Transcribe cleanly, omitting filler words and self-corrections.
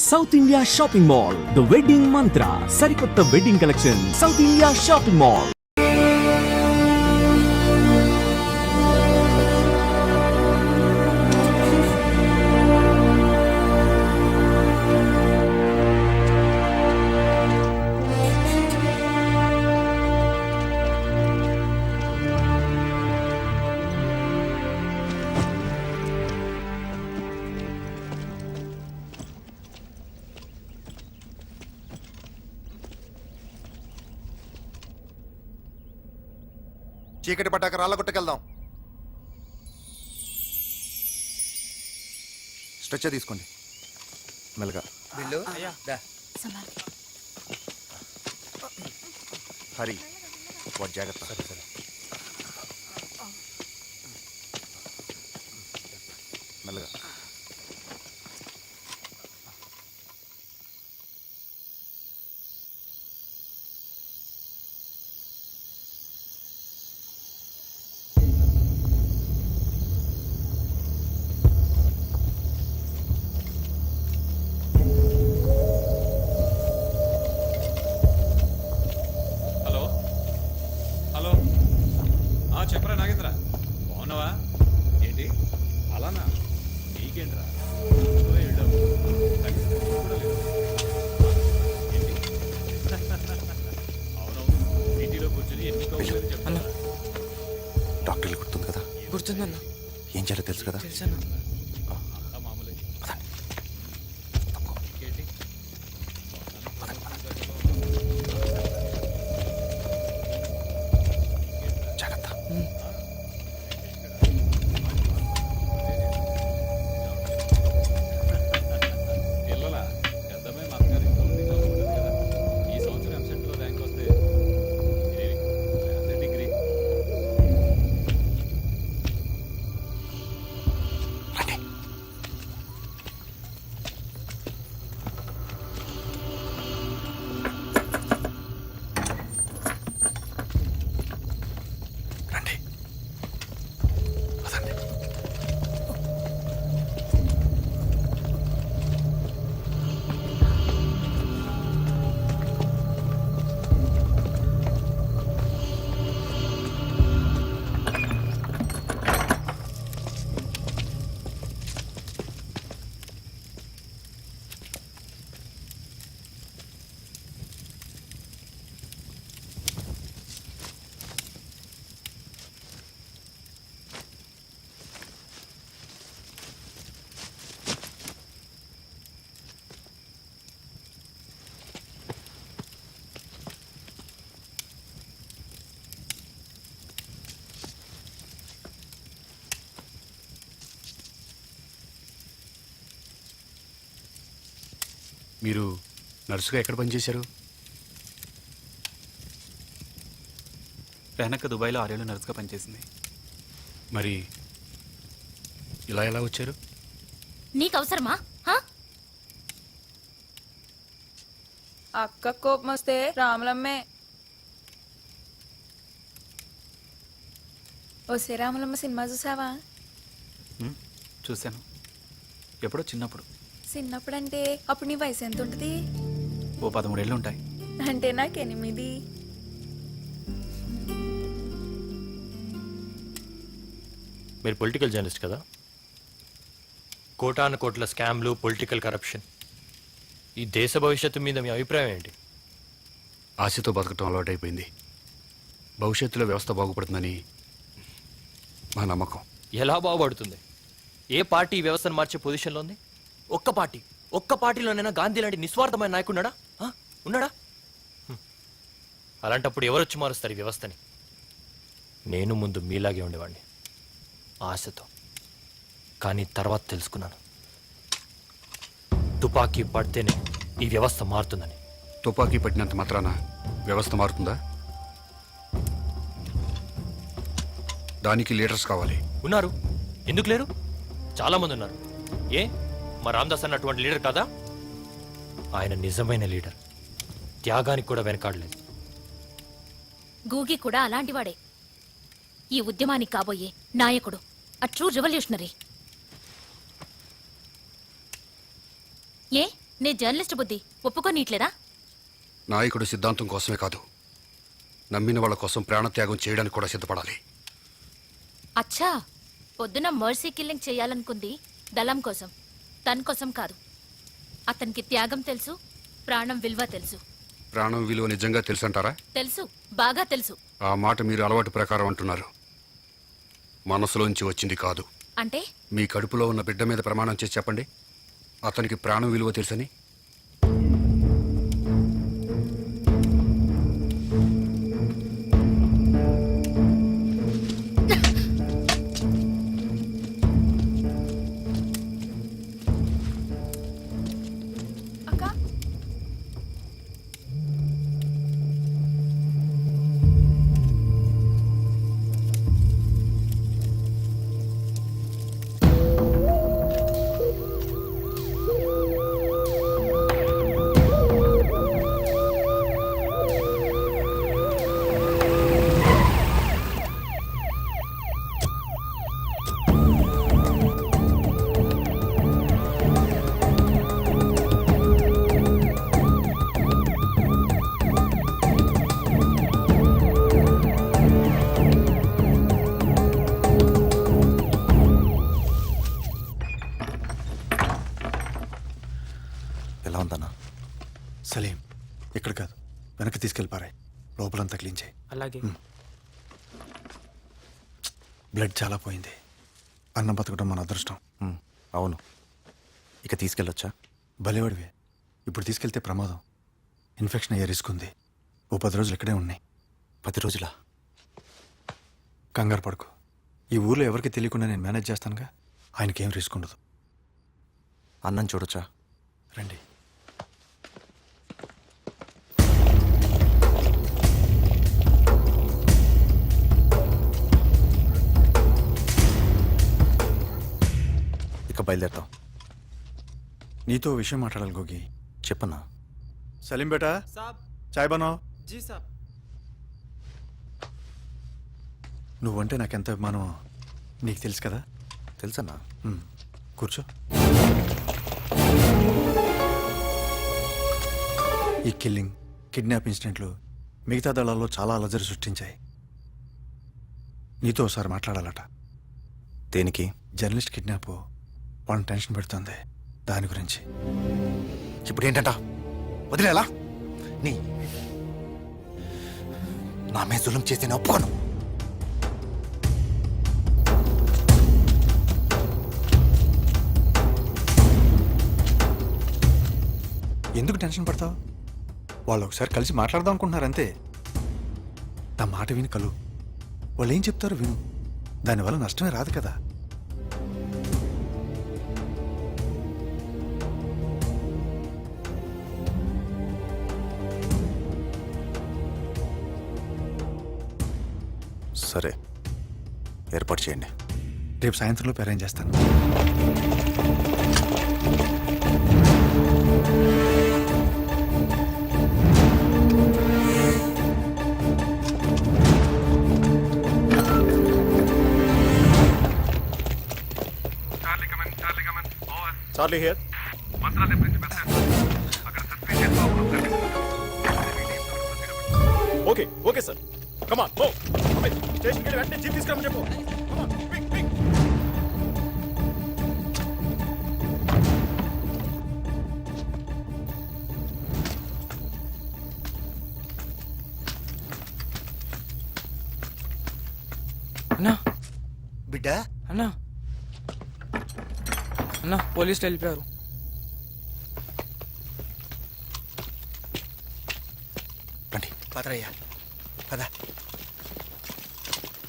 South India shopping mall, the wedding మంత్ర, సరికొత్త wedding collection, south India shopping mall. చీకటి పట్టాక రాళ్ళ గుట్టకెళ్దాం. Stretcher తీసుకోండి మెల్లగా. హరి వాట్ జాగ్రత్త. మెల్లగా. చెప్పరా నాగేంద్ర, బాగున్నావా? ఏంటి అలానా? నీకేంట్రా అవునవును, సిటీలో కూర్చొని ఎన్ని కౌన్సిలింగ్ చెప్తున్నా. డాక్టర్లు గుర్తుంది కదా? గుర్తుందన్నా. ఏం చేయాలో తెలుసు కదా? తెలుసన్నా. అంతా మామూలే. ఇంకేంటి జాగ్రత్త. పిల్లల పెద్దమ్మాయి మా అత్తగారి ఇంట్లో ఉంది, చదువుకుంటుంది కదా. ఈ సంవత్సరం ఎంసెట్లో ర్యాంక్ వస్తే డిగ్రీ. రండి పదండి. మీరు నర్సుగా ఎక్కడ పనిచేశారు? వెనక దుబాయ్లో 6 ఏళ్ళు నర్సుగా పనిచేసింది. మరి ఇలా ఎలా వచ్చారు? నీకు అవసరమా? అక్క కోపం వస్తే రాములమ్మే. ఓసే రాములమ్మ సినిమా చూసావా? చూశాను, ఎప్పుడో చిన్నప్పుడు. చిన్నప్పుడంటే అప్పుడు నీ వయసు ఎంత ఉంటుంది? ఓ 13 ఏళ్ళు ఉంటాయి. అంటే నాకు 8. మీరు పొలిటికల్ జర్నలిస్ట్ కదా? కోటాను కోట్ల స్కామ్లు, పొలిటికల్ కరప్షన్, ఈ దేశ భవిష్యత్తు మీద మీ అభిప్రాయం ఏంటి? ఆశతో బతకటం అలవాటైపోయింది. భవిష్యత్తులో వ్యవస్థ బాగుపడుతుందని మా నమ్మకం. ఎలా బాగుపడుతుంది? ఏ పార్టీ ఈ వ్యవస్థను మార్చే పొజిషన్లో ఉంది? ఒక్క పార్టీలోనైనా గాంధీ లాంటి నిస్వార్థమైన నాయకున్నాడా? ఉన్నాడా? అలాంటప్పుడు ఎవరొచ్చి మారుస్తారు ఈ వ్యవస్థని? నేను ముందు మీలాగే ఉండేవాడిని, ఆశతో. కానీ తర్వాత తెలుసుకున్నాను, తుపాకీ పడితేనే ఈ వ్యవస్థ మారుతుందని. తుపాకీ పట్టినంత మాత్రాన వ్యవస్థ మారుతుందా? దానికి లీడర్స్ కావాలి. ఉన్నారు, ఎందుకు లేరు? చాలా మంది ఉన్నారు. ఏ మా రామదాస్ అన్న అటువంటి లీడర్ కాదా? ఆయన నిజమైన లీడర్, త్యాగానికి కూడా వెనకాడలేదు. గూగి కూడా అలాంటివాడే. ఈ ఉద్యమానికి కాబోయే నాయకుడు, అ ట్రూ రివల్యూషనరీ. ఏ నీ జర్నలిస్ట్ బుద్ధి ఒప్పుకోనీట్లేదా? నాయకుడు సిద్ధాంతం కోసమే కాదు, నమ్మిన వాళ్ళ కోసం ప్రాణత్యాగం చేయడానికి కూడా సిద్ధపడాలి. అచ్చా, పొద్దున మర్సీ కిల్లింగ్ చేయాలనుకుంది దళం కోసం, తన కోసం కాదు. అతనికి త్యాగం తెలుసు, ప్రాణం విలువ తెలుసు. ప్రాణం విలువ నిజంగా తెలుసంటారా? తెలుసు, బాగా తెలుసు. ఆ మాట మీరు అలవాటు ప్రకారం అంటున్నారు, మనసులోంచి వచ్చింది కాదు. అంటే మీ కడుపులో ఉన్న బిడ్డ మీద ప్రమాణం చేసి చెప్పండి, అతనికి ప్రాణం విలువ తెలుసని. అక్క ఎలా ఉందన్నా? సలీం, ఇక్కడ కాదు, వెనక్కి తీసుకెళ్ళిపారాయి. లోపలంతా క్లీన్ చేయి. అలాగే. బ్లడ్ చాలా పోయింది. అన్నం బతకడం మన అదృష్టం. అవును. ఇక తీసుకెళ్ళొచ్చా? భలేవాడివే. ఇప్పుడు తీసుకెళ్తే ప్రమాదం. ఇన్ఫెక్షన్ అయ్యే రిస్క్ ఉంది. ఓ 10 రోజులు ఇక్కడే ఉన్నాయి. 10 రోజులా? కంగారు పడుకో. ఈ ఊర్లో ఎవరికి తెలియకుండా నేను మేనేజ్ చేస్తానుగా. ఆయనకేం రిస్క్ ఉండదు. అన్నం చూడొచ్చా? రండి. ఇక బయలుదేరుతాం. నీతో ఓ విషయం మాట్లాడాలి గోగి. చెప్పన్నా. సలీం బేటా, చాయ్ బనో. నువ్వంటే నాకెంత అభిమానం నీకు తెలుసు కదా. తెలుసన్నా. కూర్చో. ఈ కిల్లింగ్, కిడ్నాప్ ఇన్సిడెంట్లు మిగతా దళాల్లో చాలా అలజడి సృష్టించాయి. నీతో ఒకసారి మాట్లాడాలట. దేనికి? జర్నలిస్ట్ కిడ్నాప్ వాళ్ళని టెన్షన్ పెడుతుంది. దాని గురించి. ఇప్పుడు ఏంటంట? వదిలేలా? నీ నా మీద జులుం చేసి నేను ఒప్పుకోను. ఎందుకు టెన్షన్ పడతావు? వాళ్ళు ఒకసారి కలిసి మాట్లాడదాం అనుకుంటున్నారు అంతే. నా మాట విని కలు. వాళ్ళు ఏం చెప్తారో విను. దానివల్ల నష్టమే రాదు కదా. సరే, ఏర్పాటు చేయండి. రేపు సాయంత్రంలోపు అరేంజ్ చేస్తాను. Charlie here. Okay, okay, sir. Come on, go. Station కి వెంటనే జీప్ తీసుకురమ్మని చెప్పు. Come on, quick, quick. అన్నా, బిడ్డ, అన్నా, అన్నా, పోలీసులు వెళ్ళిపోయారు. రండి. పదరయ్యా, పద.